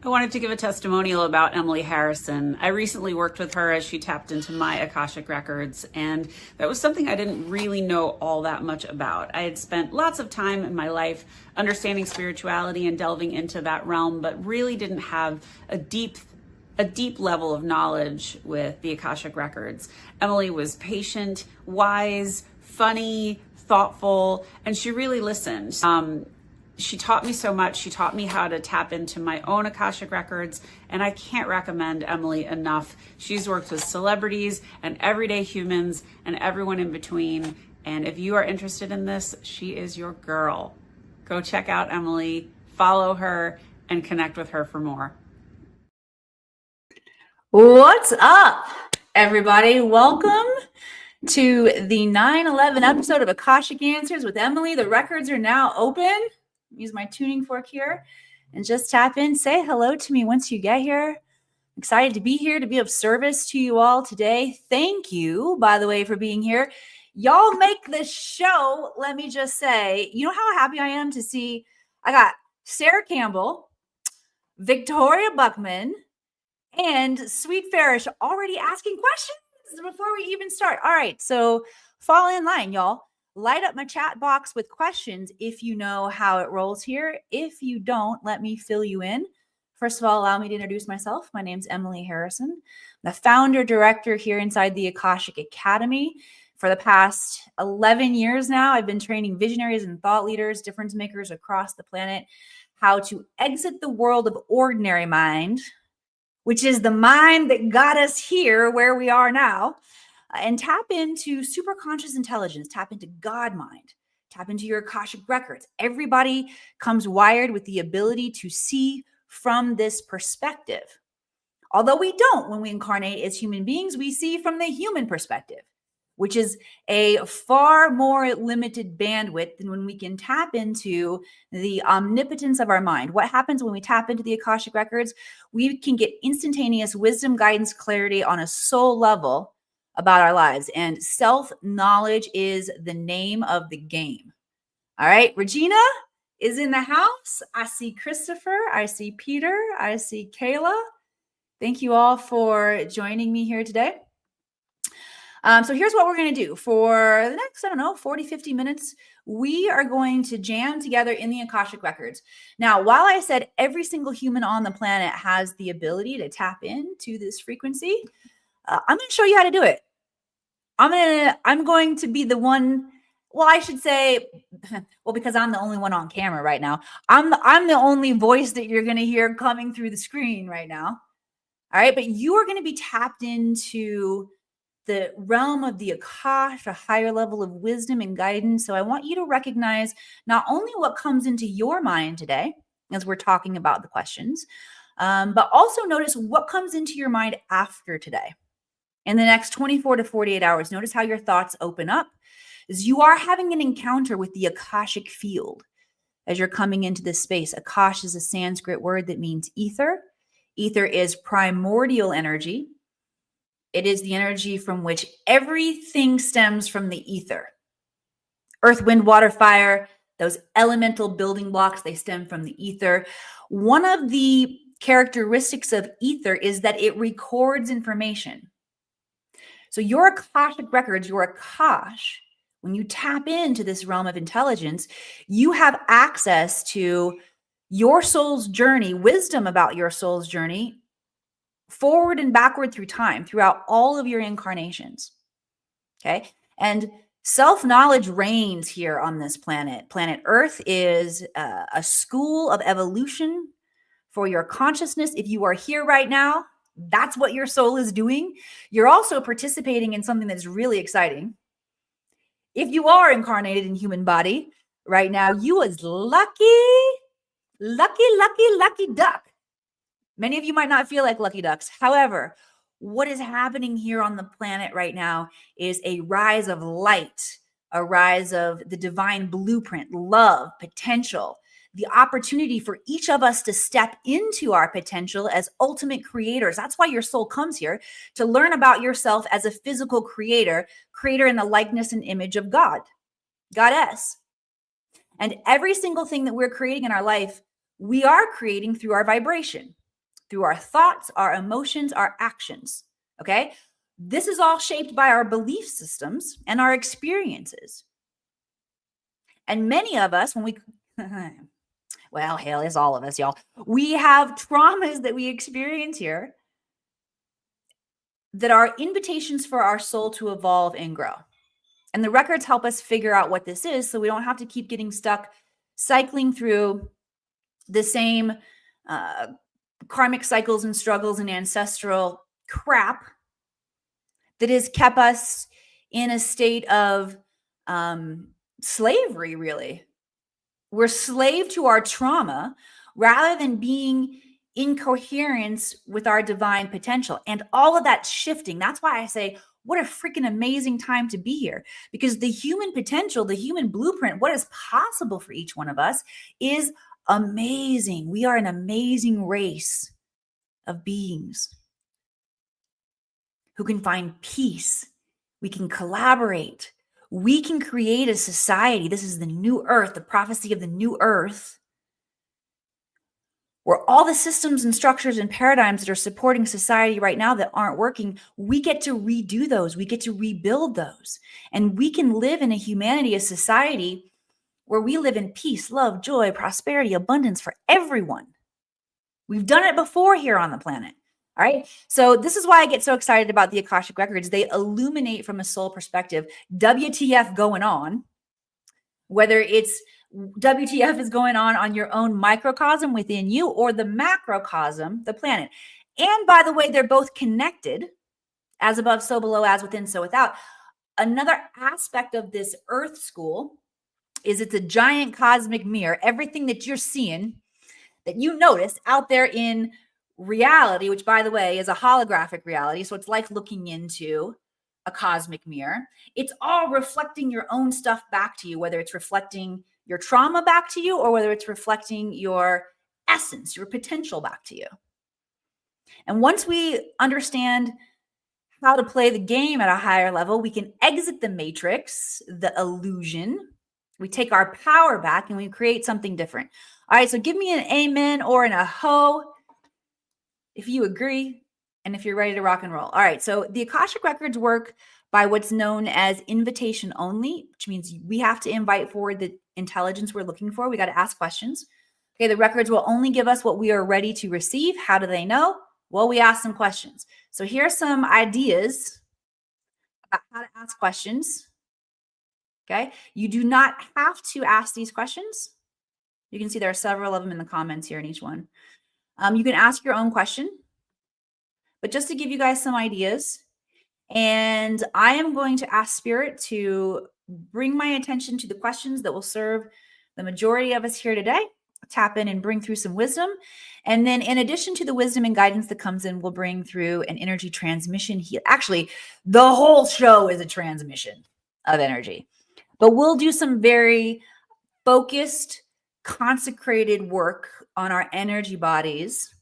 I wanted to give a testimonial about Emily Harrison. I recently worked with her as she tapped into my Akashic Records, and that was something I didn't really know all that much about. I had spent lots of time in my life understanding spirituality and delving into that realm, but really didn't have a deep level of knowledge with the Akashic Records. Emily was patient, wise, funny, thoughtful, and she really listened. She taught me so much. She taught me how to tap into my own Akashic Records, and I can't recommend Emily enough. She's worked with celebrities and everyday humans and everyone in between. And if you are interested in this, she is your girl. Go check out Emily, follow her, and connect with her for more. What's up, everybody? Welcome to the 9/11 episode of Akashic Answers with Emily. The records are now open. Use my tuning fork here and just tap in. Say hello to me once you get here. I'm excited to be here, to be of service to you all today. Thank you, by the way, for being here. Y'all make this show, let me just say, you know how happy I am to see I got Sarah Campbell, Victoria Buckman, and Sweet Farish already asking questions before we even start. All right, so fall in line, y'all. Light up my chat box with questions if you know how it rolls here. If you don't, let me fill you in. First of all, allow me to introduce myself. My name's Emily Harrison. I'm the founder director here inside the Akashic Academy. For the past 11 years now, I've been training visionaries and thought leaders, difference makers across the planet, how to exit the world of ordinary mind, which is the mind that got us here where we are now, and tap into super conscious intelligence, tap into God mind, tap into your Akashic Records. Everybody comes wired with the ability to see from this perspective. Although we don't, when we incarnate as human beings, we see from the human perspective, which is a far more limited bandwidth than when we can tap into the omnipotence of our mind. What happens when we tap into the Akashic Records? We can get instantaneous wisdom, guidance, clarity on a soul level about our lives. And self-knowledge is the name of the game. All right, Regina is in the house. I see Christopher. I see Peter. I see Kayla. Thank you all for joining me here today. So here's what we're going to do for the next, 40, 50 minutes. We are going to jam together in the Akashic Records. Now, while I said every single human on the planet has the ability to tap into this frequency, I'm going to show you how to do it. I'm going to be the one, well, I should say, well, because I'm the only one on camera right now. I'm the only voice that you're going to hear coming through the screen right now. All right, but you are going to be tapped into the realm of the Akash, a higher level of wisdom and guidance. So I want you to recognize not only what comes into your mind today, as we're talking about the questions, but also notice what comes into your mind after today. In the next 24 to 48 hours, notice how your thoughts open up as you are having an encounter with the Akashic field as you're coming into this space. Akash is a Sanskrit word that means ether. Ether is primordial energy. It is the energy from which everything stems from the ether. Earth, wind, water, fire, those elemental building blocks, they stem from the ether. One of the characteristics of ether is that it records information. So your Akashic Records, your Akash, when you tap into this realm of intelligence, you have access to your soul's journey, wisdom about your soul's journey, forward and backward through time, throughout all of your incarnations. Okay. And self-knowledge reigns here on this planet. Planet Earth is a school of evolution for your consciousness. If you are here right now, that's what your soul is doing. You're also participating in something that's really exciting. If you are incarnated in human body right now, you is lucky duck. Many of you might not feel like lucky ducks. However, what is happening here on the planet right now is a rise of light, a rise of the divine blueprint, love, potential, the opportunity for each of us to step into our potential as ultimate creators. That's why your soul comes here, to learn about yourself as a physical creator in the likeness and image of God, Goddess. And every single thing that we're creating in our life, we are creating through our vibration. through our thoughts, our emotions, our actions. Okay? This is all shaped by our belief systems and our experiences. And many of us, when we, well, hell, it's all of us, y'all. We have traumas that we experience here that are invitations for our soul to evolve and grow. And the records help us figure out what this is so we don't have to keep getting stuck cycling through the same karmic cycles and struggles and ancestral crap that has kept us in a state of slavery, really. We're slave to our trauma rather than being in coherence with our divine potential. And all of that shifting. That's why I say, what a freaking amazing time to be here. Because the human potential, the human blueprint, what is possible for each one of us is amazing. We are an amazing race of beings who can find peace. We can collaborate. We can create a society. This is the new earth, the prophecy of the new earth, where all the systems and structures and paradigms that are supporting society right now that aren't working, we get to redo those. We get to rebuild those. And we can live in a humanity, a society where we live in peace, love, joy, prosperity, abundance for everyone. We've done it before here on the planet. All right. So this is why I get so excited about the Akashic Records. They illuminate from a soul perspective, WTF going on, whether it's WTF is going on your own microcosm within you or the macrocosm, the planet. And by the way, they're both connected, as above, so below, as within, so without. Another aspect of this Earth school is it's a giant cosmic mirror. Everything that you're seeing, that you notice out there in reality, which by the way is a holographic reality. So it's like looking into a cosmic mirror. It's all reflecting your own stuff back to you, whether it's reflecting your trauma back to you or whether it's reflecting your essence, your potential back to you. And once we understand how to play the game at a higher level, we can exit the matrix, the illusion. We take our power back and we create something different. All right, so give me an amen or an aho if you agree and if you're ready to rock and roll. All right, so the Akashic Records work by what's known as invitation only, which means we have to invite forward the intelligence we're looking for. We got to ask questions. Okay, the records will only give us what we are ready to receive. How do they know? Well, we ask some questions. So here are some ideas about how to ask questions. Okay, you do not have to ask these questions. You can see there are several of them in the comments here in each one. You can ask your own question, but just to give you guys some ideas, and I am going to ask Spirit to bring my attention to the questions that will serve the majority of us here today, tap in and bring through some wisdom. And then in addition to the wisdom and guidance that comes in, we'll bring through an energy transmission. Actually, the whole show is a transmission of energy, but we'll do some very focused, consecrated work on our energy bodies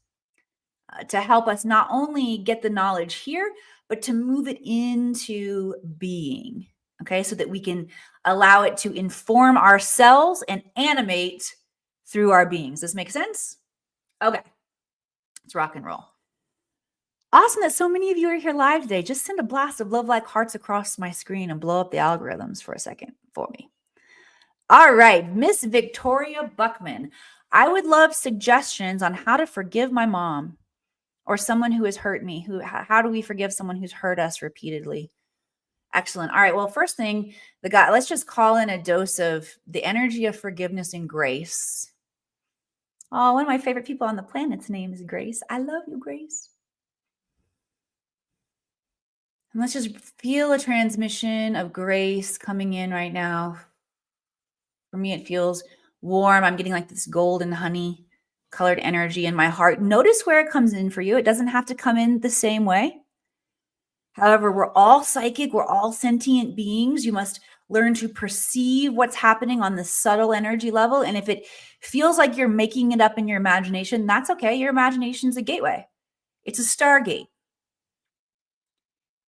to help us not only get the knowledge here, but to move it into being, okay? So that we can allow it to inform ourselves and animate through our beings. Does this make sense? Okay, let's rock and roll. Awesome that so many of you are here live today. Just send a blast of love like hearts across my screen and blow up the algorithms for a second for me. All right, Miss Victoria Buckman. I would love suggestions on how to forgive my mom or someone who has hurt me. How do we forgive someone who's hurt us repeatedly? Excellent. All right, well, first thing, let's just call in a dose of the energy of forgiveness and grace. Oh, one of my favorite people on the planet's name is Grace. I love you, Grace. And let's just feel a transmission of grace coming in right now. For me, it feels warm. I'm getting like this golden honey colored energy in my heart. Notice where it comes in for you. It doesn't have to come in the same way. However, we're all psychic. We're all sentient beings. You must learn to perceive what's happening on the subtle energy level. And if it feels like you're making it up in your imagination, that's okay. Your imagination's a gateway. It's a stargate.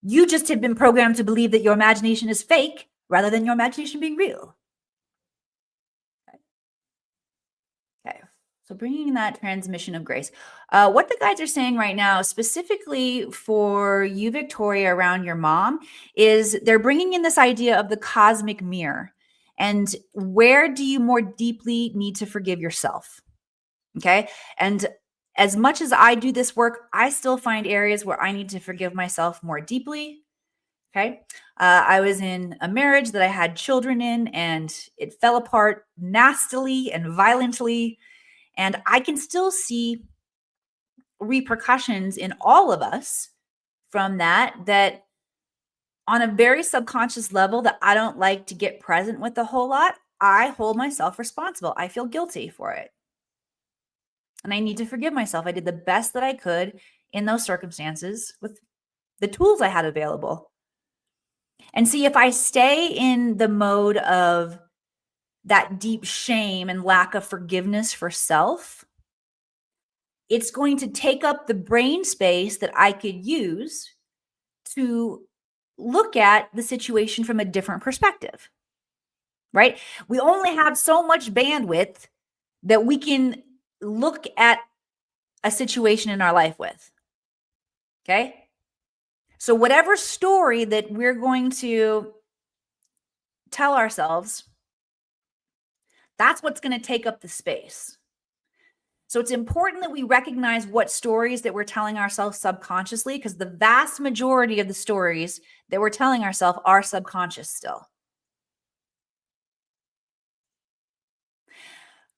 You just have been programmed to believe that your imagination is fake rather than your imagination being real. Okay. So bringing that transmission of grace. What the guides are saying right now, specifically for you, Victoria, around your mom, is they're bringing in this idea of the cosmic mirror. And where do you more deeply need to forgive yourself? Okay. And as much as I do this work, I still find areas where I need to forgive myself more deeply. Okay. I was in a marriage that I had children in, and it fell apart nastily and violently. And I can still see repercussions in all of us from that on a very subconscious level that I don't like to get present with a whole lot. I hold myself responsible. I feel guilty for it. And I need to forgive myself. I did the best that I could in those circumstances with the tools I had available. And see, if I stay in the mode of that deep shame and lack of forgiveness for self, it's going to take up the brain space that I could use to look at the situation from a different perspective, right? We only have so much bandwidth that we can look at a situation in our life with, okay? So whatever story that we're going to tell ourselves, that's what's going to take up the space. So it's important that we recognize what stories that we're telling ourselves subconsciously, because the vast majority of the stories that we're telling ourselves are subconscious still.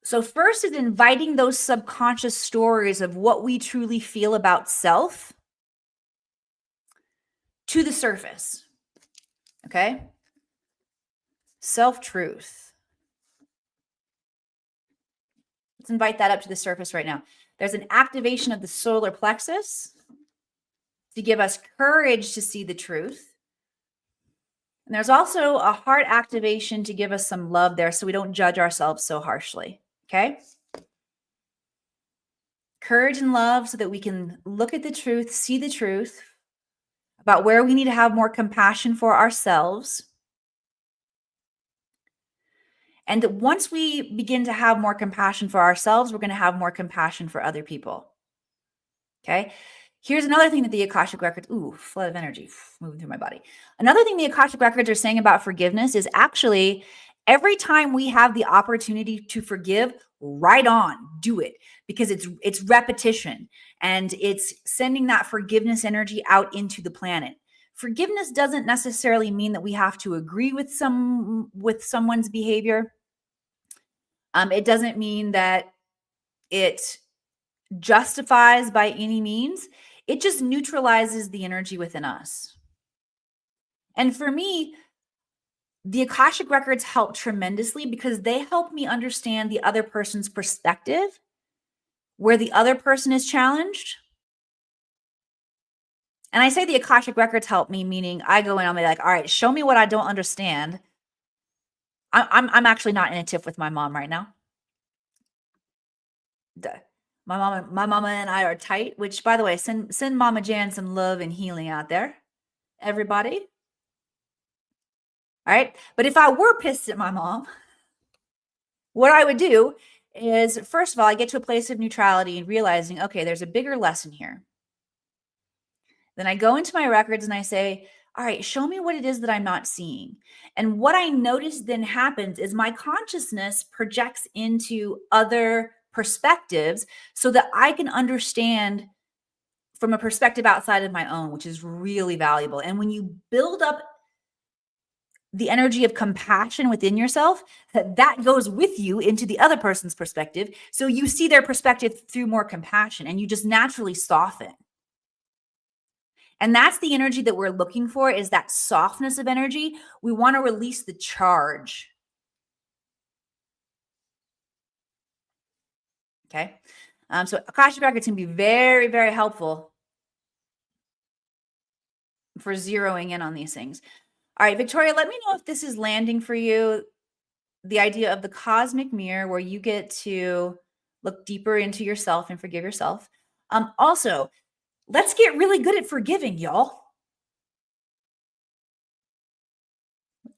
So first is inviting those subconscious stories of what we truly feel about self to the surface. Okay? Self-truth. Let's invite that up to the surface right now. There's an activation of the solar plexus to give us courage to see the truth. And there's also a heart activation to give us some love there so we don't judge ourselves so harshly. Okay? Courage and love so that we can look at the truth, see the truth about where we need to have more compassion for ourselves. And once we begin to have more compassion for ourselves, we're going to have more compassion for other people. Okay? Here's another thing that the Akashic Records, flood of energy moving through my body. Another thing the Akashic Records are saying about forgiveness is actually every time we have the opportunity to forgive, right on, do it, because it's repetition and it's sending that forgiveness energy out into the planet. Forgiveness doesn't necessarily mean that we have to agree with someone's behavior. It doesn't mean that it justifies by any means. It just neutralizes the energy within us. And for me, the Akashic Records help tremendously because they help me understand the other person's perspective, where the other person is challenged. And I say the Akashic Records help me, meaning I go in, I'll be like, all right, show me what I don't understand. I'm actually not in a tiff with my mom right now. My mama and I are tight, which, by the way, send Mama Jan some love and healing out there, everybody. All right. But if I were pissed at my mom, what I would do is, first of all, I get to a place of neutrality and realizing, okay, there's a bigger lesson here. Then I go into my records and I say, all right, show me what it is that I'm not seeing. And what I notice then happens is my consciousness projects into other perspectives so that I can understand from a perspective outside of my own, which is really valuable. And when you build up the energy of compassion within yourself, that goes with you into the other person's perspective. So you see their perspective through more compassion and you just naturally soften. And that's the energy that we're looking for, is that softness of energy. We want to release the charge. Okay. So Akashic Records can be very, very helpful for zeroing in on these things. All right, Victoria, let me know if this is landing for you. The idea of the cosmic mirror, where you get to look deeper into yourself and forgive yourself. Also, let's get really good at forgiving, y'all.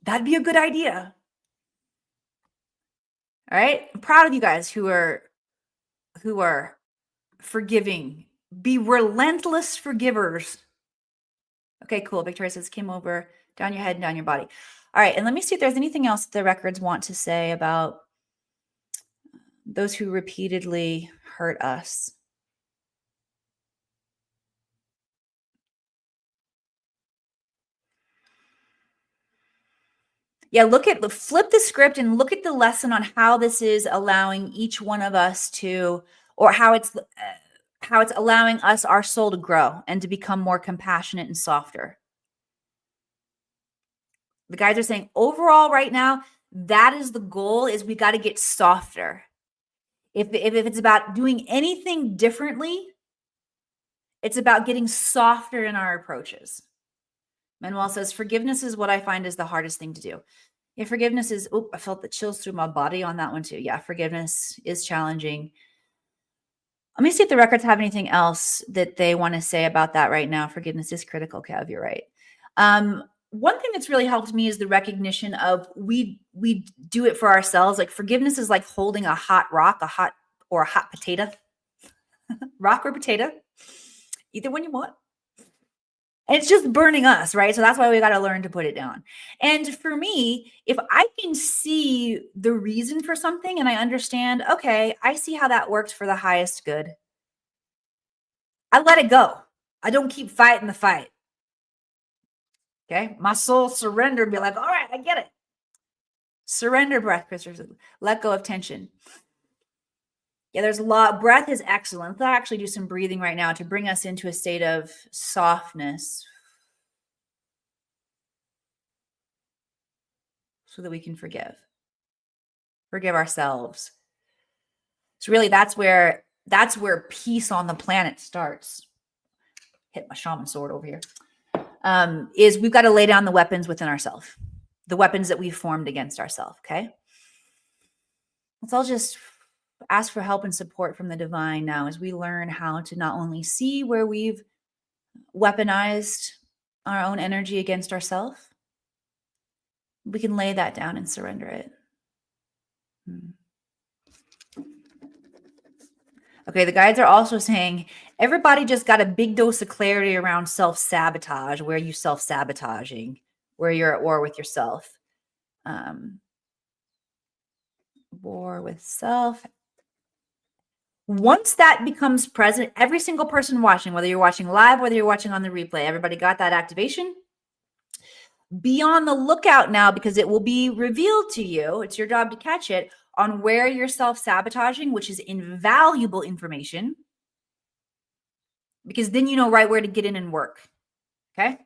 That'd be a good idea. All right. I'm proud of you guys who are who are forgiving. Be relentless forgivers. Okay, cool. Victoria says, came over, down your head and down your body. All right, and let me see if there's anything else the records want to say about those who repeatedly hurt us. Yeah, flip the script and look at the lesson on how this is allowing each one of us to, or how it's allowing us, our soul, to grow and to become more compassionate and softer. The guys are saying overall right now, that is the goal, is we got to get softer. If it's about doing anything differently, it's about getting softer in our approaches. Manuel says, forgiveness is what I find is the hardest thing to do. Yeah, forgiveness is, I felt the chills through my body on that one too. Yeah, forgiveness is challenging. Let me see if the records have anything else that they want to say about that right now. Forgiveness is critical, Kev, you're right. One thing that's really helped me is the recognition of we do it for ourselves. Like forgiveness is like holding a hot rock, a hot potato, rock or potato, either one you want. And it's just burning us, right? So that's why we got to learn to put it down. And for me, if I can see the reason for something and I understand, okay, I see how that worked for the highest good, I let it go. I don't keep fighting the fight. Okay. My soul surrender and be like, all right, I get it. Surrender breath, Christopher. Let go of tension. Yeah, there's a lot. Breath is excellent. Let's actually do some breathing right now to bring us into a state of softness so that we can forgive ourselves. So really that's where peace on the planet starts. Hit my shaman sword over here. Is we've got to lay down the weapons within ourselves, the weapons that we've formed against ourselves. Okay. Let's all just ask for help and support from the divine now as we learn how to not only see where we've weaponized our own energy against ourselves, we can lay that down and surrender it. Okay, the guides are also saying everybody just got a big dose of clarity around self-sabotage. Where are you self-sabotaging? Where you're at war with yourself. War with self. Once that becomes present, every single person watching, whether you're watching live, whether you're watching on the replay, everybody got that activation? Be on the lookout now, because it will be revealed to you. It's your job to catch it on where you're self-sabotaging, which is invaluable information, because then you know right where to get in and work. Okay.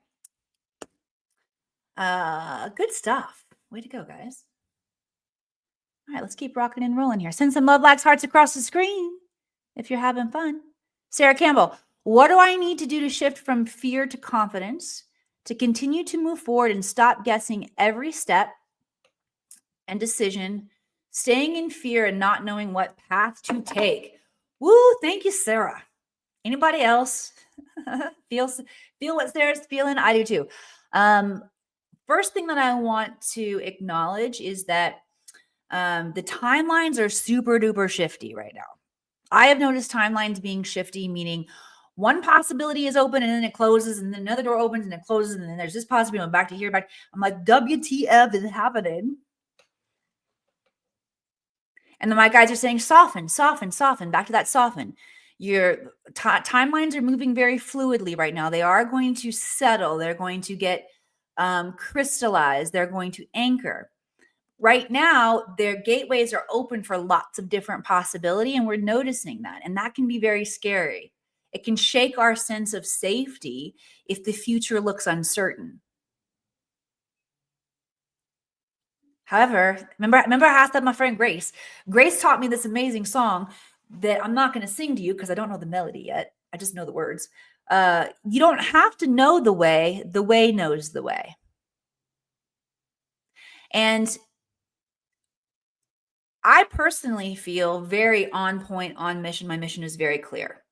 Good stuff. Way to go, guys. All right, let's keep rocking and rolling here. Send some love, likes, hearts across the screen if you're having fun. Sarah Campbell, what do I need to do to shift from fear to confidence, to continue to move forward and stop guessing every step and decision, staying in fear and not knowing what path to take? Woo, thank you, Sarah. Anybody else feel what Sarah's feeling? I do too. First thing that I want to acknowledge is that the timelines are super duper shifty right now. I have noticed timelines being shifty, meaning one possibility is open and then it closes, and then another door opens and it closes, and then there's this possibility, I'm back to here, back. I'm like, WTF is happening? And then my guys are saying, soften, soften, soften, back to that soften. Your timelines are moving very fluidly right now. They are going to settle. They're going to get crystallized. They're going to anchor. Right now, their gateways are open for lots of different possibility, and we're noticing that. And that can be very scary. It can shake our sense of safety if the future looks uncertain. However, remember I asked that my friend Grace. Grace taught me this amazing song that I'm not going to sing to you because I don't know the melody yet. I just know the words. You don't have to know the way knows the way. And I personally feel very on point, on mission. My mission is very clear.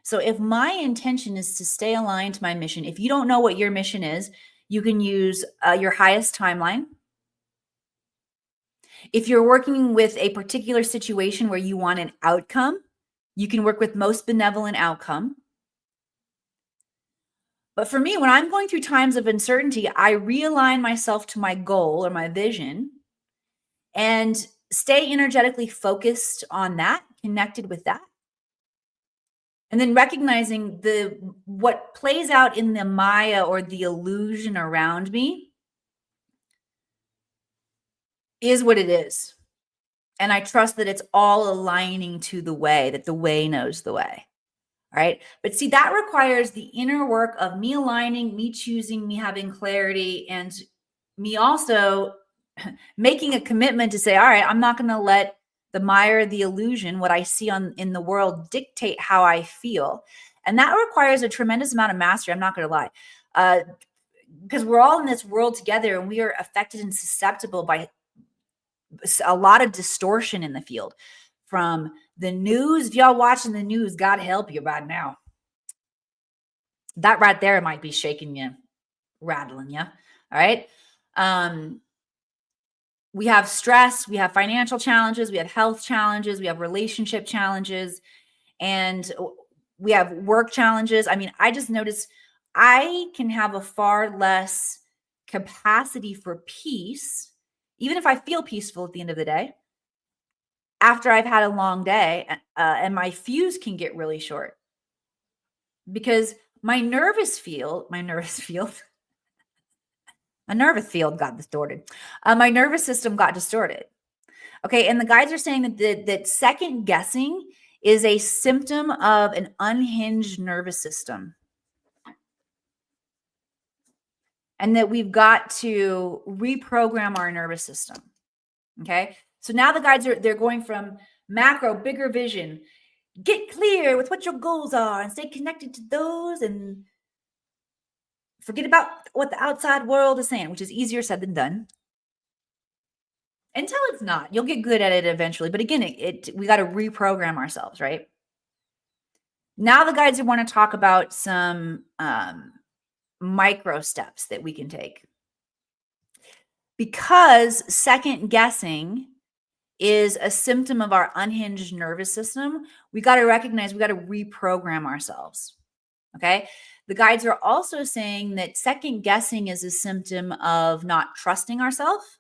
So if my intention is to stay aligned to my mission, if you don't know what your mission is, you can use your highest timeline. If you're working with a particular situation where you want an outcome, You can work with most benevolent outcome. But for me, when I'm going through times of uncertainty, I realign myself to my goal or my vision and stay energetically focused on that, connected with that. And then recognizing what plays out in the Maya or the illusion around me is what it is. And I trust that it's all aligning to the way, that the way knows the way. All right. But see, that requires the inner work of me aligning, me choosing, me having clarity, and me also making a commitment to say, all right, I'm not going to let the mire, the illusion, what I see in the world dictate how I feel. And that requires a tremendous amount of mastery. I'm not going to lie. Because we're all in this world together and we are affected and susceptible by a lot of distortion in the field from the news. If y'all watching the news, God help you right now. That right there might be shaking you, rattling you. All right. We have stress, we have financial challenges, we have health challenges, we have relationship challenges, and we have work challenges. I mean, I just noticed I can have a far less capacity for peace, even if I feel peaceful at the end of the day, after I've had a long day, and my fuse can get really short because my nervous field got distorted. My nervous system got distorted. Okay. And the guides are saying that second guessing is a symptom of an unhinged nervous system. And that we've got to reprogram our nervous system. Okay. So now the guides they're going from macro, bigger vision, get clear with what your goals are and stay connected to those and forget about what the outside world is saying, which is easier said than done. Until it's not. You'll get good at it eventually. But again, we got to reprogram ourselves, right? Now the guides want to talk about some micro steps that we can take. Because second guessing is a symptom of our unhinged nervous system, we got to recognize we got to reprogram ourselves. Okay. The guides are also saying that second guessing is a symptom of not trusting ourselves.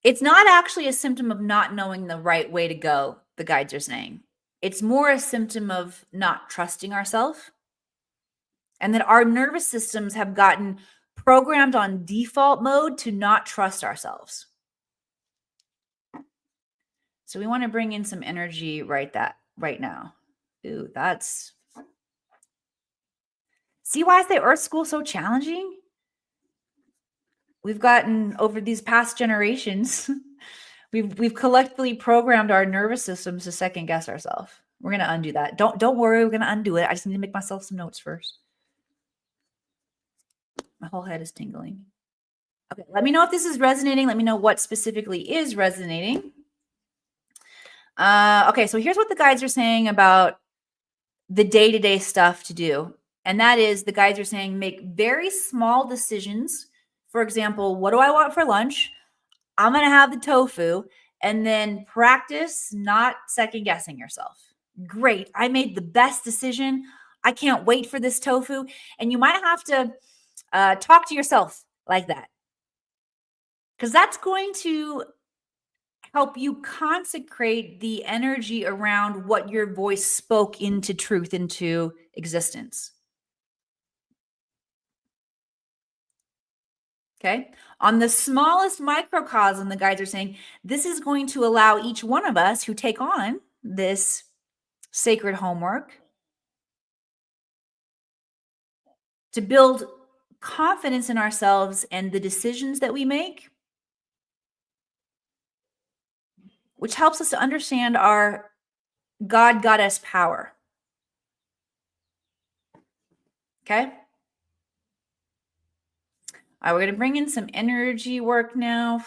It's not actually a symptom of not knowing the right way to go, the guides are saying. It's more a symptom of not trusting ourselves, and that our nervous systems have gotten programmed on default mode to not trust ourselves. So we want to bring in some energy right now. Ooh, see why I say Earth School so challenging? We've gotten over these past generations, we've collectively programmed our nervous systems to second guess ourselves. We're going to undo that. Don't worry, we're going to undo it. I just need to make myself some notes first. My whole head is tingling. Okay, let me know if this is resonating. Let me know what specifically is resonating. Okay, so here's what the guides are saying about the day-to-day stuff to do. And that is, the guides are saying make very small decisions. For example, what do I want for lunch? I'm going to have the tofu, and then practice not second guessing yourself. Great. I made the best decision. I can't wait for this tofu. And you might have to talk to yourself like that, because that's going to help you consecrate the energy around what your voice spoke into truth, into existence. Okay. On the smallest microcosm, the guides are saying this is going to allow each one of us who take on this sacred homework to build confidence in ourselves and the decisions that we make, which helps us to understand our God goddess power. Okay. All right, we're going to bring in some energy work now.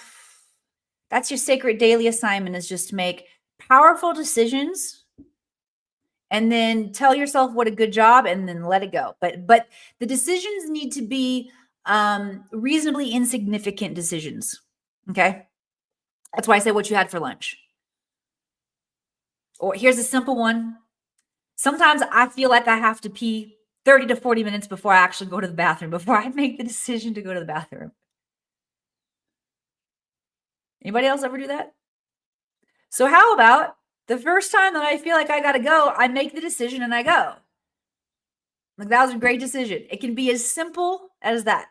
That's your sacred daily assignment, is just to make powerful decisions and then tell yourself what a good job and then let it go. But the decisions need to be reasonably insignificant decisions. Okay. That's why I say what you had for lunch. Or here's a simple one. Sometimes I feel like I have to pee 30 to 40 minutes before I actually go to the bathroom, before I make the decision to go to the bathroom. Anybody else ever do that? So how about the first time that I feel like I got to go, I make the decision and I go. Like, that was a great decision. It can be as simple as that.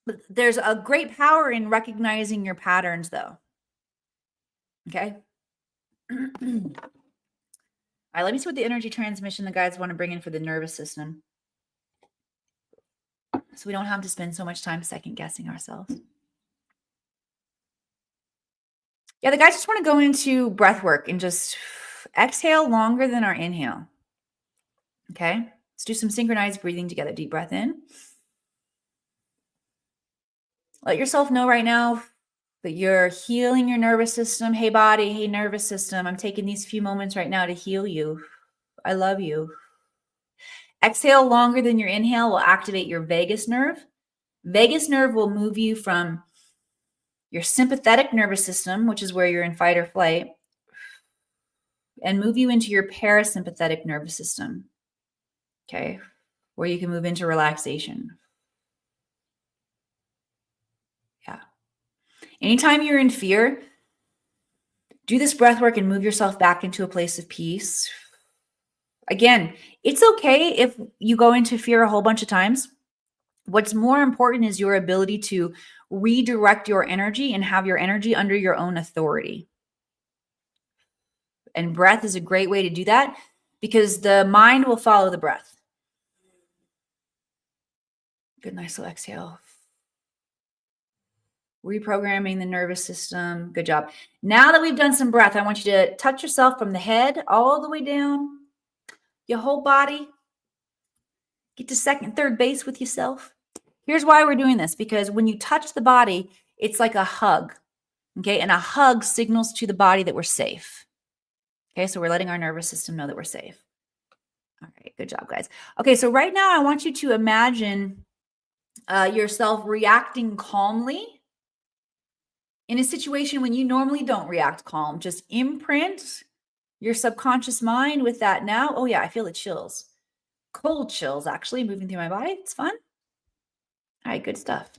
But there's a great power in recognizing your patterns, though. Okay. All right, let me see what the energy transmission the guides want to bring in for the nervous system, so we don't have to spend so much time second guessing ourselves. Yeah, the guys just want to go into breath work and just exhale longer than our inhale. Okay, let's do some synchronized breathing together. Deep breath in. Let yourself know right now that you're healing your nervous system. Hey, body. Hey, nervous system. I'm taking these few moments right now to heal you. I love you. Exhale longer than your inhale will activate your vagus nerve. Vagus nerve will move you from your sympathetic nervous system, which is where you're in fight or flight, and move you into your parasympathetic nervous system. Okay, where you can move into relaxation. Yeah. Anytime you're in fear, do this breath work and move yourself back into a place of peace. Again, it's okay if you go into fear a whole bunch of times. What's more important is your ability to redirect your energy and have your energy under your own authority. And breath is a great way to do that, because the mind will follow the breath. Good, nice little exhale. Reprogramming the nervous system. Good job. Now that we've done some breath, I want you to touch yourself from the head all the way down, your whole body. Get to second, third base with yourself. Here's why we're doing this, because when you touch the body, it's like a hug. Okay, and a hug signals to the body that we're safe. Okay, so we're letting our nervous system know that we're safe. All right, good job, guys. Okay, so right now I want you to imagine yourself reacting calmly in a situation when you normally don't react calm. Just imprint your subconscious mind with that now. Oh yeah, I feel the chills. Cold chills actually moving through my body. It's fun. All right, good stuff.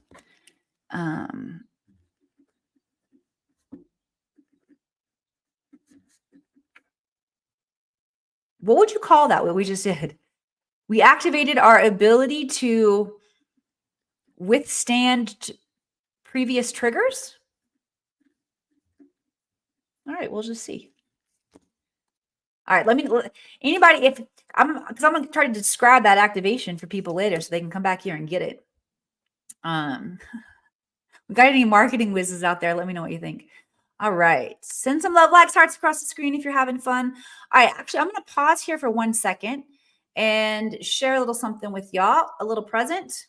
What would you call that, what we just did? We activated our ability to withstand previous triggers. All right, we'll just see. All right, anybody, because I'm going to try to describe that activation for people later so they can come back here and get it. We got any marketing whizzes out there? Let me know what you think. All right, send some love, likes, hearts across the screen if you're having fun. All right, actually, I'm going to pause here for 1 second and share a little something with y'all, a little present.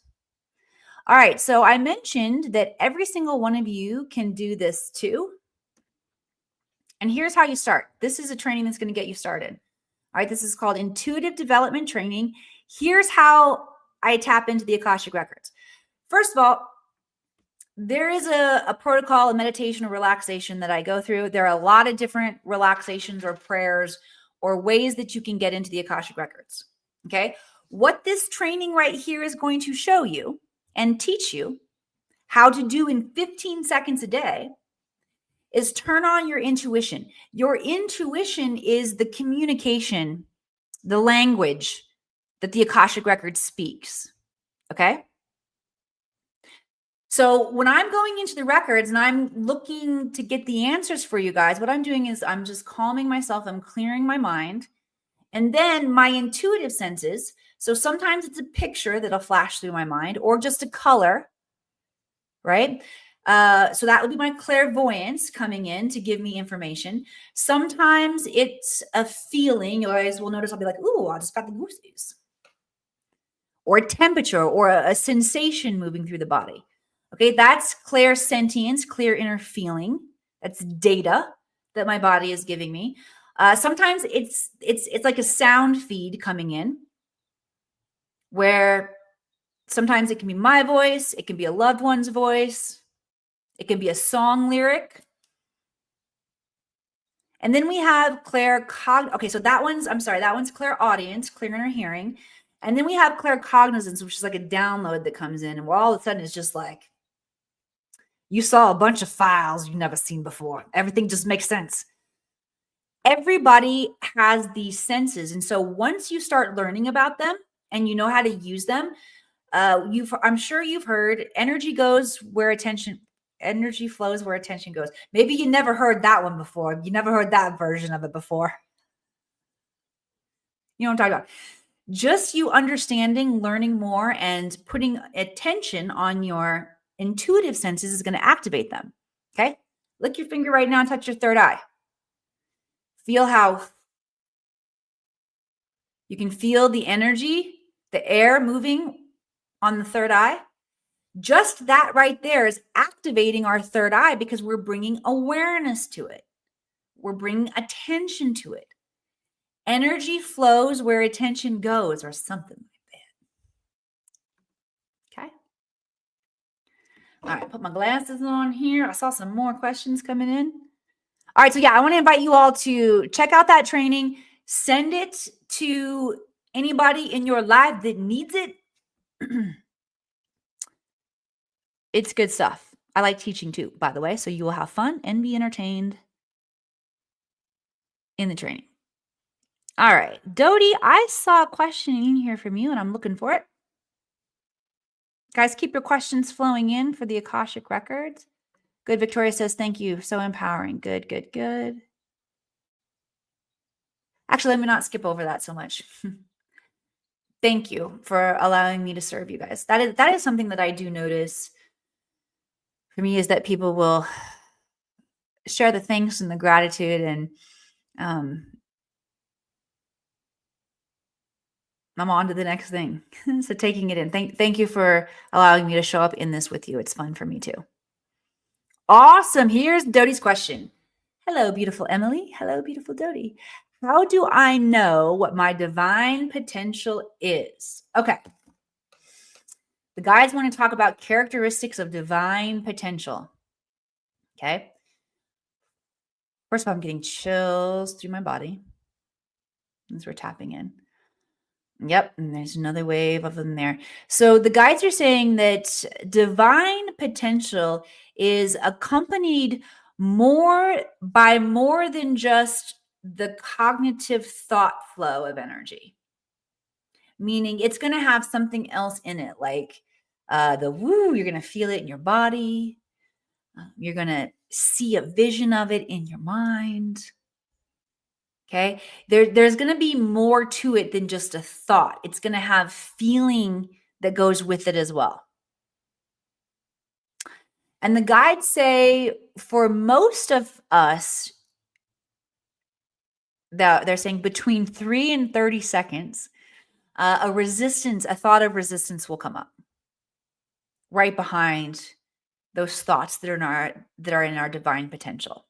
All right, so I mentioned that every single one of you can do this too. And here's how you start. This is a training that's going to get you started. All right, this is called Intuitive Development Training. Here's how I tap into the Akashic Records. First of all, there is a protocol, a meditation, or relaxation that I go through. There are a lot of different relaxations or prayers or ways that you can get into the Akashic Records. Okay, what this training right here is going to show you and teach you how to do in 15 seconds a day is turn on your intuition. Your intuition is the communication, the language that the Akashic Record speaks. Okay? So when I'm going into the records and I'm looking to get the answers for you guys, what I'm doing is I'm just calming myself. I'm clearing my mind. And then my intuitive senses. So sometimes it's a picture that'll flash through my mind or just a color, right? So that would be my clairvoyance coming in to give me information. Sometimes it's a feeling. You guys will notice I'll be like, ooh, I just got the goosies. Or a temperature or a sensation moving through the body. Okay, that's clairsentience, clear inner feeling. That's data that my body is giving me. Sometimes it's like a sound feed coming in, where sometimes it can be my voice, it can be a loved one's voice, It can be a song lyric. And then we have claircognition. Okay, so that one's clairaudience, clear inner hearing. And then we have claircognizance, which is like a download that comes in, and where all of a sudden it's just like you saw a bunch of files you've never seen before. Everything just makes sense. Everybody has these senses. And so once you start learning about them and you know how to use them, I'm sure you've heard energy flows where attention goes. Maybe you never heard that one before. You never heard that version of it before. You know what I'm talking about? Just you understanding, learning more, and putting attention on your intuitive senses is going to activate them. Okay? Lick your finger right now and touch your third eye. Feel how you can feel the energy, the air moving on the third eye. Just that right there is activating our third eye because we're bringing awareness to it. We're bringing attention to it. Energy flows where attention goes, or something like that. Okay. All right, put my glasses on here. I saw some more questions coming in. All right, so yeah, I want to invite you all to check out that training. Send it to anybody in your life that needs it. It's good stuff. I like teaching too, by the way, so you will have fun and be entertained in the training. All right, Dodie, I saw a question in here from you and I'm looking for it. Guys, keep your questions flowing in for the Akashic Records. Good. Victoria says, thank you. So empowering. Good, good, good. Actually, let me not skip over that so much. Thank you for allowing me to serve you guys. That is something that I do notice for me, is that people will share the thanks and the gratitude, and I'm on to the next thing. So taking it in. Thank you for allowing me to show up in this with you. It's fun for me too. Awesome. Here's Dodie's question. Hello, beautiful Emily. Hello, beautiful Dodie. How do I know what my divine potential is? Okay. The guides want to talk about characteristics of divine potential. Okay. First of all, I'm getting chills through my body as we're tapping in. Yep. And there's another wave of them there. So the guides are saying that divine potential is accompanied by more than just the cognitive thought flow of energy. Meaning it's going to have something else in it, like the woo, you're going to feel it in your body. You're going to see a vision of it in your mind. Okay. There's going to be more to it than just a thought. It's going to have feeling that goes with it as well. And the guides say for most of us, they're saying between 3 and 30 seconds, a thought of resistance will come up right behind those thoughts that are in our divine potential.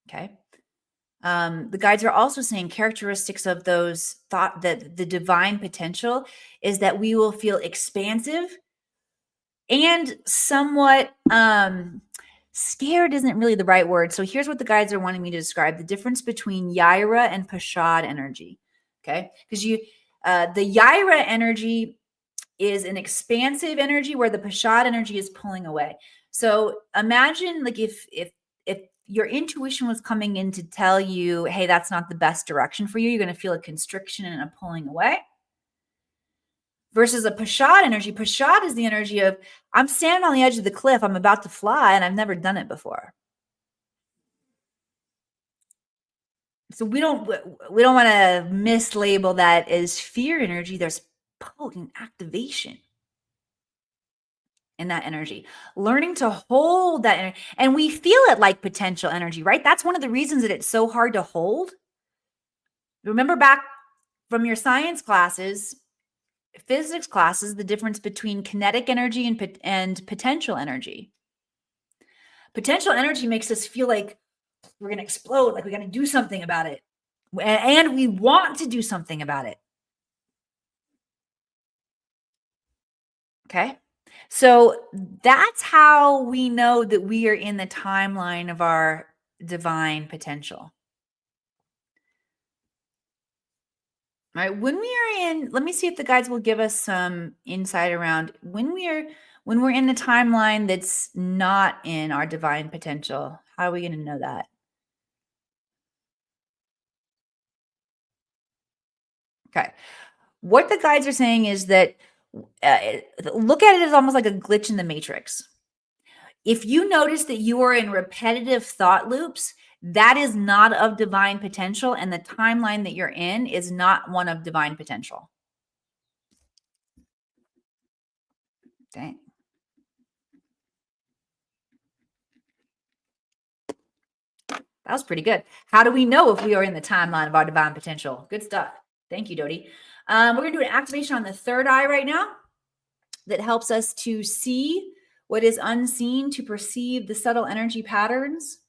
Okay. The guides are also saying characteristics of those that the divine potential is that we will feel expansive and somewhat scared isn't really the right word. So here's what the guides are wanting me to describe: the difference between Yaira and Pashad energy. Okay. Because the Yaira energy is an expansive energy where the Pashad energy is pulling away. So imagine like if your intuition was coming in to tell you, hey, that's not the best direction for you, you're going to feel a constriction and a pulling away. Versus a Pashad energy. Pashad is the energy of, I'm standing on the edge of the cliff, I'm about to fly, and I've never done it before. So we don't want to mislabel that as fear energy. There's potent activation in that energy. Learning to hold that energy. And we feel it like potential energy, right? That's one of the reasons that it's so hard to hold. Remember back from your science classes, physics classes, the difference between kinetic energy and potential energy. Potential energy makes us feel like we're going to explode, like we got to do something about it. And we want to do something about it. Okay. So that's how we know that we are in the timeline of our divine potential. All right. When we are in, let me see if the guides will give us some insight around when we're in the timeline that's not in our divine potential. How are we going to know that? Okay. What the guides are saying is that uh, look at it as almost like a glitch in the matrix. If you notice that you are in repetitive thought loops, that is not of divine potential, and the timeline that you're in is not one of divine potential. Dang. That was pretty good. How do we know if we are in the timeline of our divine potential? Good stuff. Thank you, Dodie. We're going to do an activation on the third eye right now that helps us to see what is unseen, to perceive the subtle energy patterns.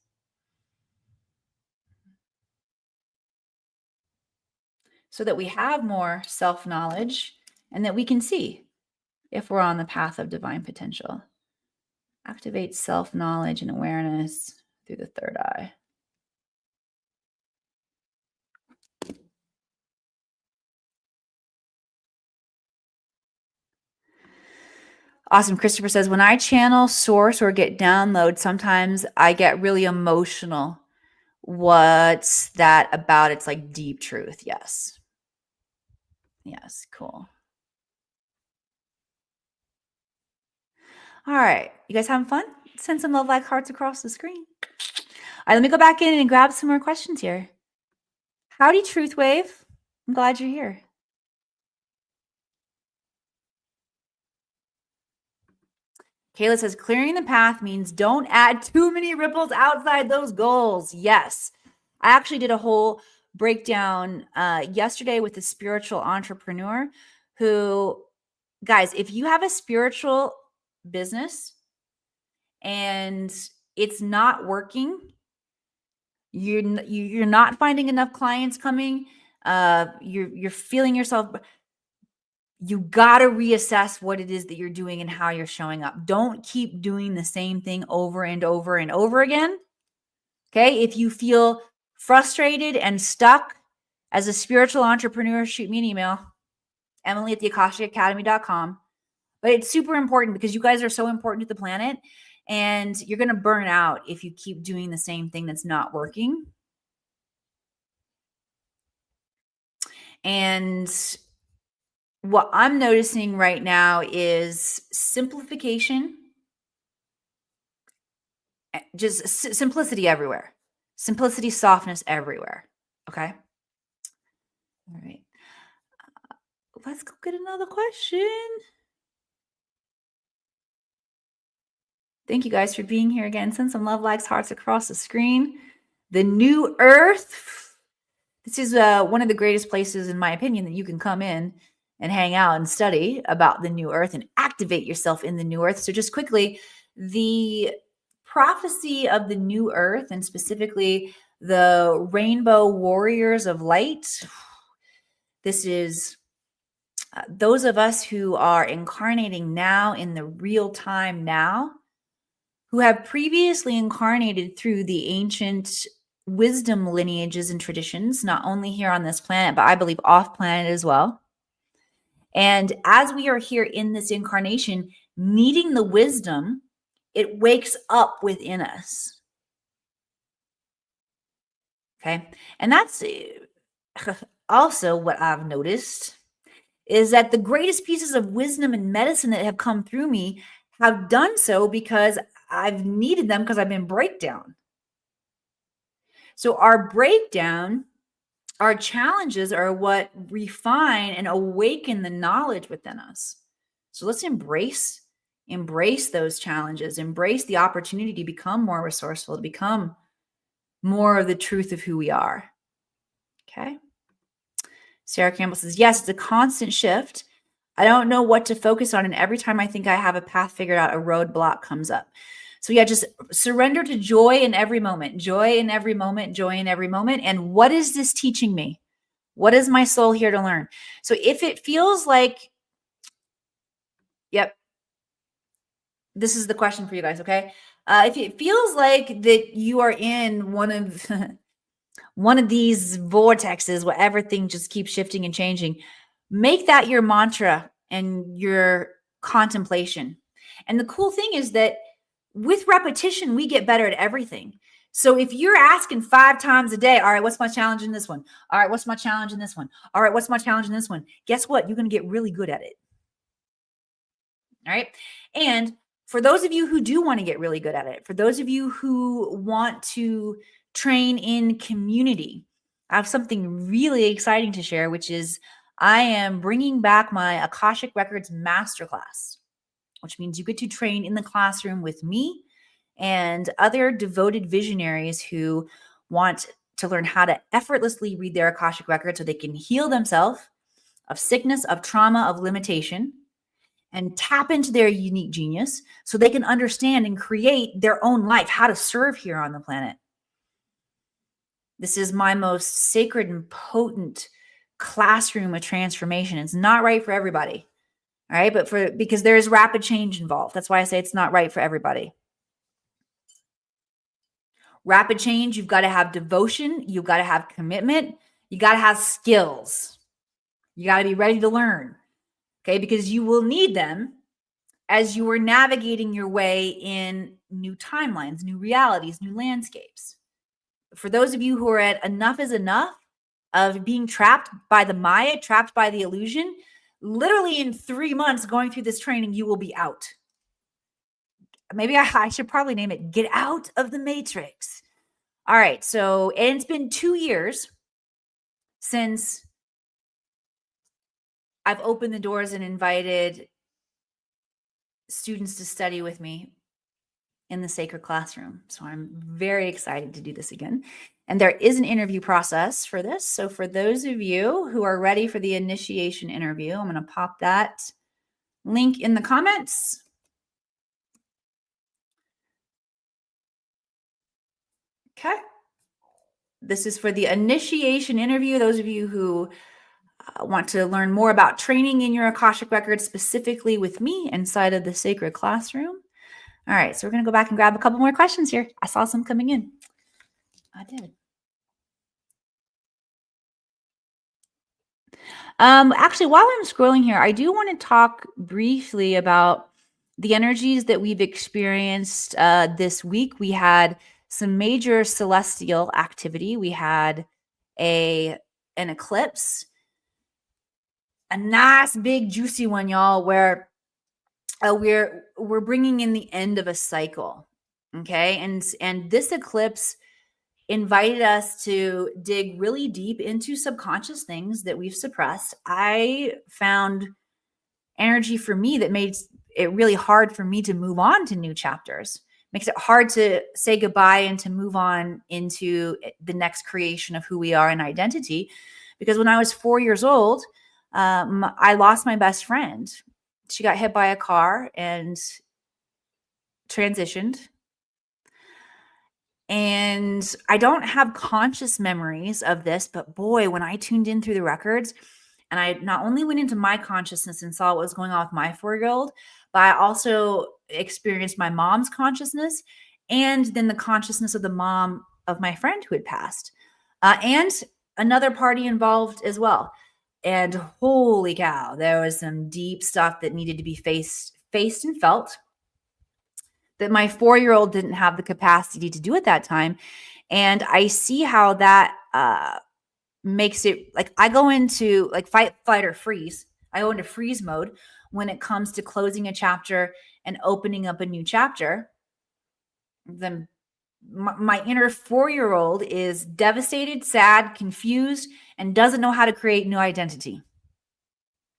So that we have more self-knowledge and that we can see if we're on the path of divine potential. Activate self-knowledge and awareness through the third eye. Awesome. Christopher says, when I channel, source, or get download, sometimes I get really emotional. What's that about? It's like deep truth. Yes. Yes. Cool. All right. You guys having fun? Send some love like hearts across the screen. All right. Let me go back in and grab some more questions here. Howdy, Truth Wave. I'm glad you're here. Kayla says, clearing the path means don't add too many ripples outside those goals. Yes. I actually did a whole breakdown yesterday with a spiritual entrepreneur who, guys, if you have a spiritual business and it's not working, you're not finding enough clients coming, you're feeling yourself, you got to reassess what it is that you're doing and how you're showing up. Don't keep doing the same thing over and over and over again. Okay. If you feel frustrated and stuck as a spiritual entrepreneur, shoot me an email, Emily@theakashicacademy.com. But it's super important because you guys are so important to the planet and you're going to burn out if you keep doing the same thing that's not working. And what I'm noticing right now is simplification, just simplicity everywhere. Simplicity, softness everywhere. Okay. All right. Let's go get another question. Thank you guys for being here again. Send some love, likes, hearts across the screen. The new earth. This is one of the greatest places, in my opinion, that you can come in and hang out and study about the new earth and activate yourself in the new earth. So just quickly, the prophecy of the new earth and specifically the rainbow warriors of light. This is those of us who are incarnating now in the real time now, who have previously incarnated through the ancient wisdom lineages and traditions, not only here on this planet, but I believe off planet as well. And as we are here in this incarnation, needing the wisdom, it wakes up within us. Okay. And that's also what I've noticed is that the greatest pieces of wisdom and medicine that have come through me have done so because I've needed them because I've been breakdown. So our breakdown, our challenges are what refine and awaken the knowledge within us. So let's embrace those challenges, embrace the opportunity to become more resourceful, to become more of the truth of who we are. Okay. Sarah Campbell says, yes, it's a constant shift. I don't know what to focus on. And every time I think I have a path figured out, a roadblock comes up. So yeah, just surrender to joy in every moment, joy in every moment, joy in every moment. And what is this teaching me? What is my soul here to learn? So if it feels like, yep, this is the question for you guys, okay? If it feels like that you are in one of one of these vortexes where everything just keeps shifting and changing, make that your mantra and your contemplation. And the cool thing is that with repetition, we get better at everything. So if you're asking 5 times a day, all right, what's my challenge in this one? All right, what's my challenge in this one? All right, what's my challenge in this one? Guess what? You're going to get really good at it. All right. And for those of you who do want to get really good at it, for those of you who want to train in community, I have something really exciting to share, which is I am bringing back my Akashic Records Masterclass, which means you get to train in the classroom with me and other devoted visionaries who want to learn how to effortlessly read their Akashic Records so they can heal themselves of sickness, of trauma, of limitation, and tap into their unique genius so they can understand and create their own life, how to serve here on the planet. This is my most sacred and potent classroom of transformation. It's not right for everybody. All right. But because there is rapid change involved. That's why I say it's not right for everybody. Rapid change, you've got to have devotion. You've got to have commitment. You got to have skills. You got to be ready to learn. Okay. Because you will need them as you are navigating your way in new timelines, new realities, new landscapes. For those of you who are at enough is enough of being trapped by the Maya, trapped by the illusion, literally in 3 months going through this training, you will be out. Maybe I should probably name it Get Out of the Matrix. All right. So, and it's been 2 years since I've opened the doors and invited students to study with me in the sacred classroom. So I'm very excited to do this again. And there is an interview process for this. So for those of you who are ready for the initiation interview, I'm going to pop that link in the comments. Okay. This is for the initiation interview. Those of you who want to learn more about training in your Akashic Records, specifically with me inside of the sacred classroom. All right, so we're going to go back and grab a couple more questions here. I saw some coming in. I did. Actually, while I'm scrolling here, I do want to talk briefly about the energies that we've experienced this week. We had some major celestial activity. We had an eclipse, a nice big juicy one, y'all, where we're bringing in the end of a cycle. Okay. And this eclipse invited us to dig really deep into subconscious things that we've suppressed. I found energy for me that made it really hard for me to move on to new chapters. Makes it hard to say goodbye and to move on into the next creation of who we are and identity. Because when I was 4 years old, I lost my best friend. She got hit by a car and transitioned. And I don't have conscious memories of this, but boy, when I tuned in through the records and I not only went into my consciousness and saw what was going on with my 4-year-old, but I also experienced my mom's consciousness and then the consciousness of the mom of my friend who had passed, and another party involved as well. And holy cow, there was some deep stuff that needed to be faced and felt that my 4-year-old didn't have the capacity to do at that time. And I see how that makes it like I go into like fight, flight, or freeze. I go into freeze mode when it comes to closing a chapter and opening up a new chapter. Then my inner 4-year-old is devastated, sad, confused, and doesn't know how to create new identity.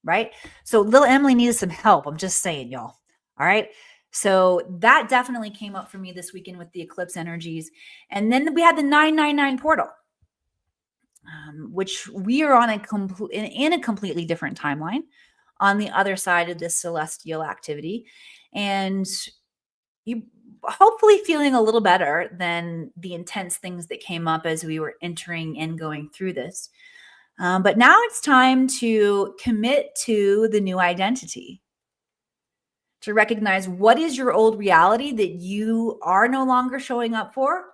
Right? So little Emily needed some help. I'm just saying, y'all. All right. So that definitely came up for me this weekend with the eclipse energies. And then we had the 999 portal, which we are on in a completely different timeline on the other side of this celestial activity. And you hopefully feeling a little better than the intense things that came up as we were entering and going through this. But now it's time to commit to the new identity. to recognize what is your old reality that you are no longer showing up for.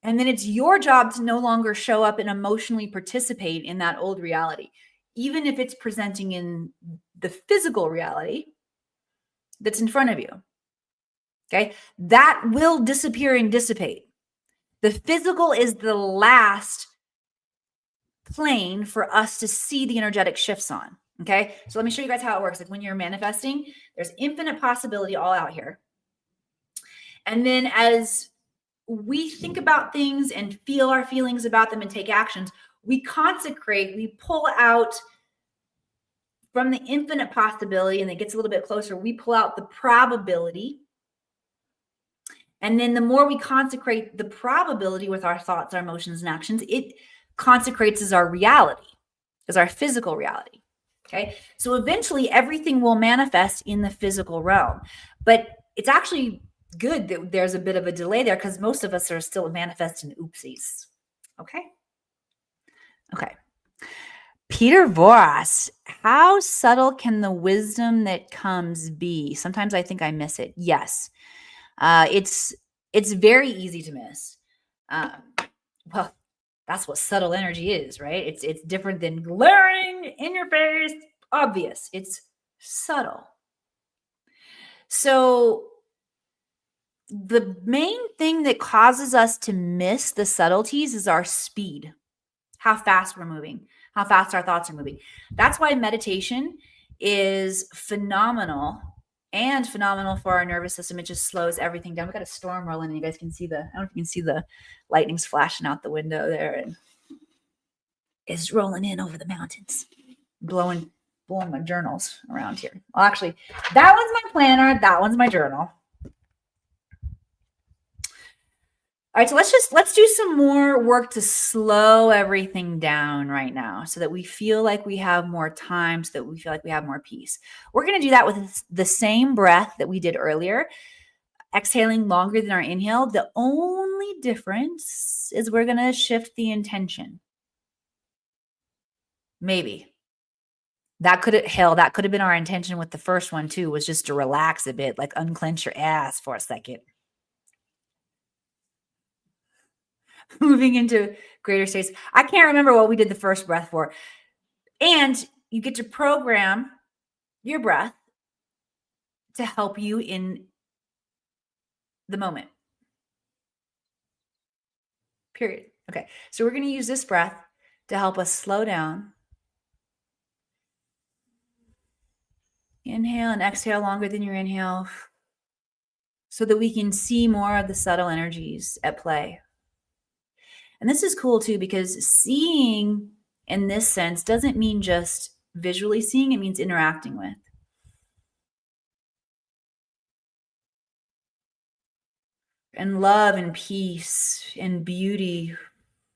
And then it's your job to no longer show up and emotionally participate in that old reality, even if it's presenting in the physical reality that's in front of you. Okay. That will disappear and dissipate. The physical is the last plane for us to see the energetic shifts on. Okay. So let me show you guys how it works. Like when you're manifesting, there's infinite possibility all out here. And then as we think about things and feel our feelings about them and take actions, we consecrate, we pull out from the infinite possibility, and it gets a little bit closer, we pull out the probability. And then the more we consecrate the probability with our thoughts, our emotions, and actions, it consecrates as our reality, as our physical reality. Okay. So eventually everything will manifest in the physical realm, but it's actually good that there's a bit of a delay there because most of us are still manifesting oopsies. Okay. Okay. Peter Voras, how subtle can the wisdom that comes be? Sometimes I think I miss it. Yes. It's very easy to miss. Well, that's what subtle energy is, right? It's different than glaring in your face, obvious. It's subtle. So the main thing that causes us to miss the subtleties is our speed, how fast we're moving, how fast our thoughts are moving. That's why meditation is phenomenal and phenomenal for our nervous system. It just slows everything down. We got a storm rolling, and you guys can see I don't know if you can see the lightning's flashing out the window there, and it's rolling in over the mountains, blowing my journals around here. Well, actually, that one's my planner. That one's my journal. All right, so let's do some more work to slow everything down right now so that we feel like we have more time, so that we feel like we have more peace. We're going to do that with the same breath that we did earlier, exhaling longer than our inhale. The only difference is we're going to shift the intention. Maybe. That could have been our intention with the first one too, was just to relax a bit, like unclench your ass for a second. Moving into greater states. I can't remember what we did the first breath for. And you get to program your breath to help you in the moment. Period. Okay. So we're going to use this breath to help us slow down. Inhale and exhale longer than your inhale so that we can see more of the subtle energies at play. And this is cool too, because seeing in this sense doesn't mean just visually seeing, it means interacting with. And love and peace and beauty.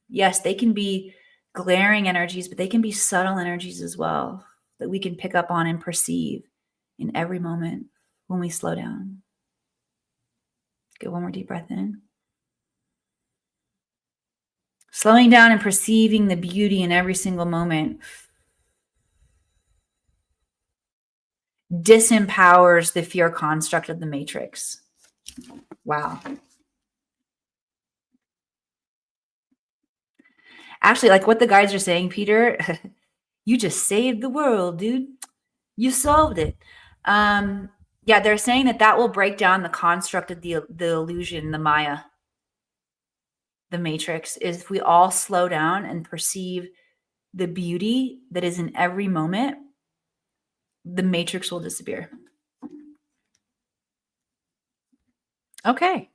Yes, they can be glaring energies, but they can be subtle energies as well that we can pick up on and perceive in every moment when we slow down. Get one more deep breath in. Slowing down and perceiving the beauty in every single moment disempowers the fear construct of the matrix. Wow. Actually, like what the guys are saying, Peter, you just saved the world, dude. You solved it. Yeah, they're saying that will break down the construct of the illusion, the Maya. The matrix is if we all slow down and perceive the beauty that is in every moment, the matrix will disappear. Okay.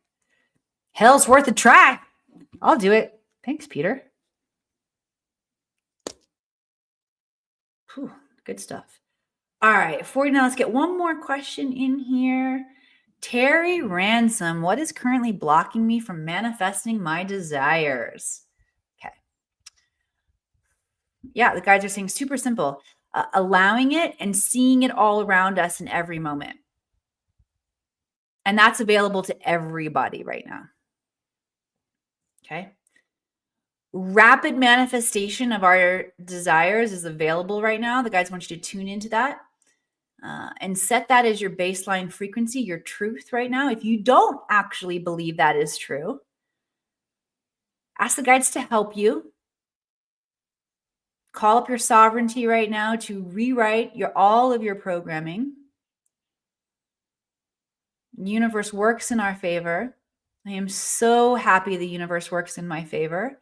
Hell's worth a try. I'll do it. Thanks, Peter. Whew, good stuff. All right, now let's get one more question in here. Terry Ransom, what is currently blocking me from manifesting my desires? Okay. Yeah, the guys are saying super simple. Allowing it and seeing it all around us in every moment. And that's available to everybody right now. Okay. Rapid manifestation of our desires is available right now. The guys want you to tune into that. and set that as your baseline frequency, your truth right now. If you don't actually believe that is true, ask the guides to help you. Call up your sovereignty right now to rewrite all of your programming. The universe works in our favor. I am so happy the universe works in my favor.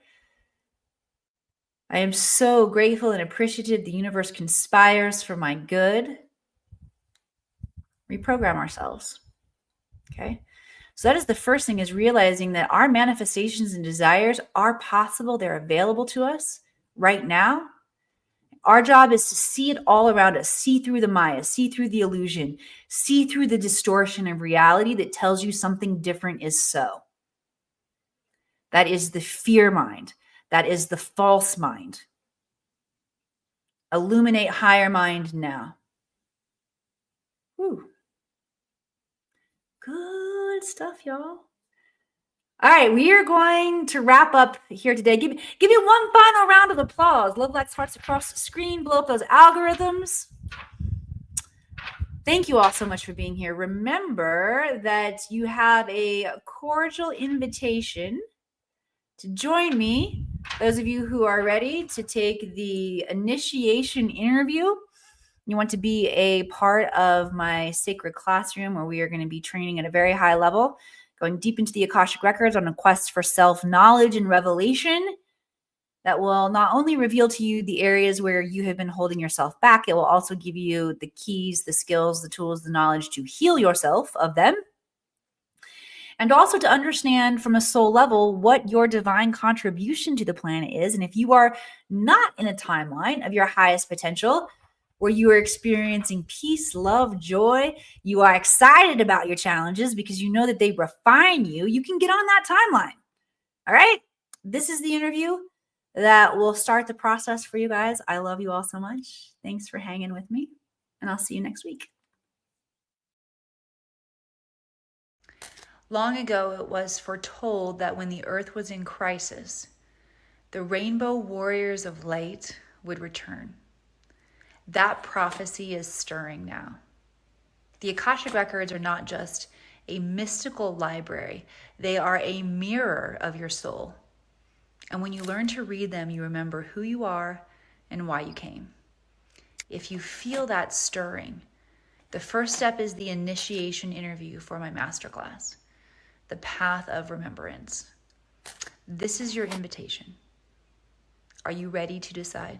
I am so grateful and appreciative the universe conspires for my good. Reprogram ourselves. Okay. So that is the first thing, is realizing that our manifestations and desires are possible. They're available to us right now. Our job is to see it all around us, see through the Maya, see through the illusion, see through the distortion of reality that tells you something different is so. That is the fear mind. That is the false mind. Illuminate higher mind now. Whew. Good stuff, y'all. All right, we are going to wrap up here today. Give me one final round of applause. Love, likes, hearts across the screen. Blow up those algorithms. Thank you all so much for being here. Remember that you have a cordial invitation to join me, those of you who are ready to take the initiation interview. You want to be a part of my sacred classroom, where we are going to be training at a very high level, going deep into the Akashic Records on a quest for self-knowledge and revelation that will not only reveal to you the areas where you have been holding yourself back, it will also give you the keys, the skills, the tools, the knowledge to heal yourself of them. And also to understand from a soul level what your divine contribution to the planet is. And if you are not in a timeline of your highest potential, where you are experiencing peace, love, joy, you are excited about your challenges because you know that they refine you, you can get on that timeline. All right? This is the interview that will start the process for you guys. I love you all so much. Thanks for hanging with me, and I'll see you next week. Long ago, it was foretold that when the earth was in crisis, the rainbow warriors of light would return. That prophecy is stirring now. The Akashic Records are not just a mystical library. They are a mirror of your soul. And when you learn to read them, you remember who you are and why you came. If you feel that stirring, the first step is the initiation interview for my masterclass, The Path of Remembrance. This is your invitation. Are you ready to decide?